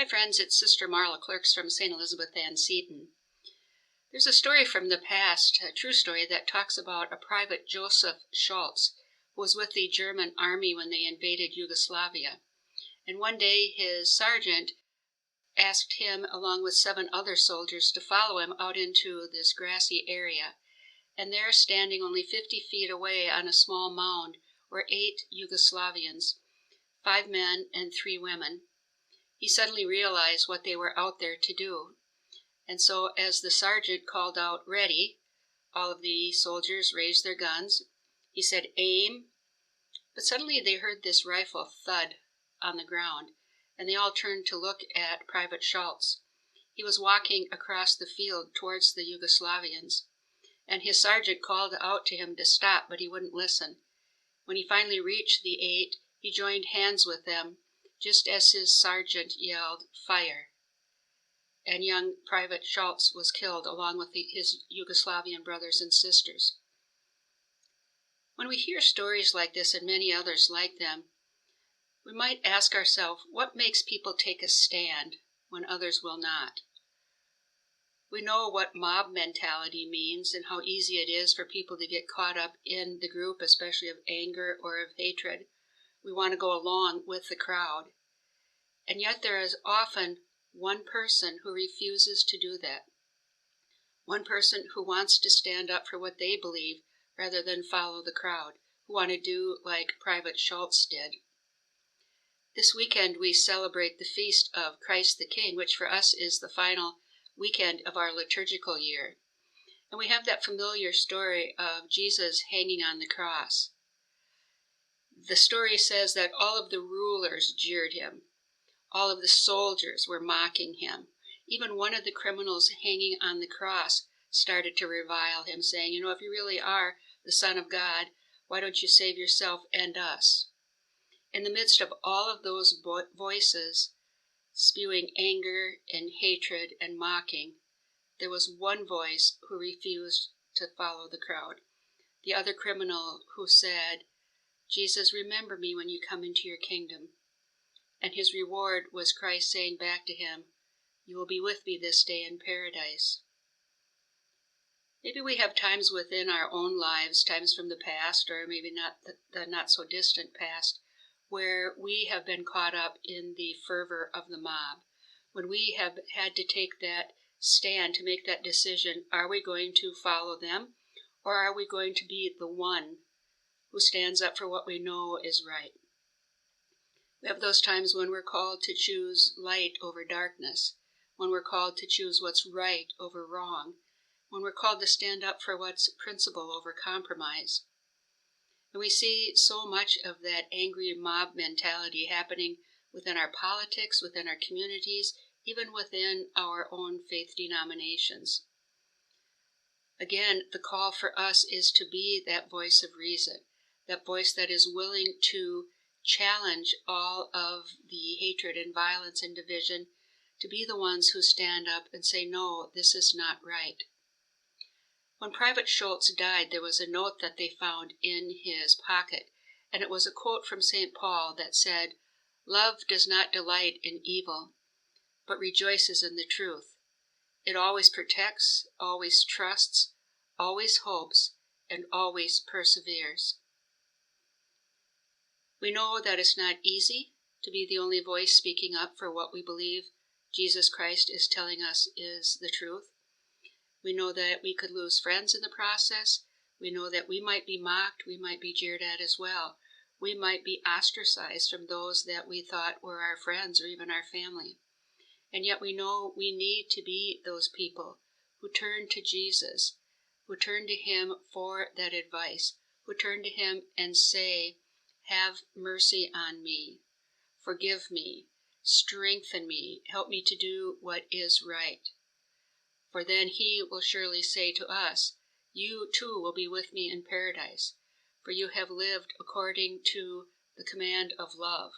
friends, it's Sister Marla Clerks from St. Elizabeth Ann Seton. There's a story from the past, a true story, that talks about a Private Joseph Schultz who was with the German army when they invaded Yugoslavia. And one day his sergeant asked him, along with 7 other soldiers, to follow him out into this grassy area. And there, standing only 50 feet away on a small mound, were 8 Yugoslavians, 5 men and 3 women. He suddenly realized what they were out there to do. And so as the sergeant called out, "Ready," all of the soldiers raised their guns. He said, "Aim." But suddenly they heard this rifle thud on the ground, and they all turned to look at Private Schultz. He was walking across the field towards the Yugoslavians, and his sergeant called out to him to stop, but he wouldn't listen. When he finally reached the 8, he joined hands with them, just as his sergeant yelled, "Fire." And young Private Schultz was killed along with his Yugoslavian brothers and sisters. When we hear stories like this and many others like them, we might ask ourselves, what makes people take a stand when others will not? We know what mob mentality means and how easy it is for people to get caught up in the group, especially of anger or of hatred. We want to go along with the crowd. And yet there is often one person who refuses to do that. One person who wants to stand up for what they believe rather than follow the crowd, who want to do like Private Schultz did. This weekend we celebrate the feast of Christ the King, which for us is the final weekend of our liturgical year. And we have that familiar story of Jesus hanging on the cross. The story says that all of the rulers jeered him. All of the soldiers were mocking him. Even one of the criminals hanging on the cross started to revile him, saying, if you really are the Son of God, why don't you save yourself and us? In the midst of all of those voices spewing anger and hatred and mocking, there was one voice who refused to follow the crowd. The other criminal who said, "Jesus, remember me when you come into your kingdom." And his reward was Christ saying back to him, "You will be with me this day in paradise." Maybe we have times within our own lives, times from the past, or maybe not the not so distant past, where we have been caught up in the fervor of the mob, when we have had to take that stand to make that decision. Are we going to follow them, or are we going to be the one who stands up for what we know is right? We have those times when we're called to choose light over darkness, when we're called to choose what's right over wrong, when we're called to stand up for what's principle over compromise. And we see so much of that angry mob mentality happening within our politics, within our communities, even within our own faith denominations. Again, the call for us is to be that voice of reason, that voice that is willing to challenge all of the hatred and violence and division, to be the ones who stand up and say, "No, this is not right." When Private Schultz died, there was a note that they found in his pocket, and it was a quote from St. Paul that said, "Love does not delight in evil, but rejoices in the truth. It always protects, always trusts, always hopes, and always perseveres." We know that it's not easy to be the only voice speaking up for what we believe Jesus Christ is telling us is the truth. We know that we could lose friends in the process. We know that we might be mocked, we might be jeered at as well. We might be ostracized from those that we thought were our friends or even our family. And yet we know we need to be those people who turn to Jesus, who turn to him for that advice, who turn to him and say, "Have mercy on me, forgive me, strengthen me, help me to do what is right." For then he will surely say to us, "You too will be with me in paradise, for you have lived according to the command of love."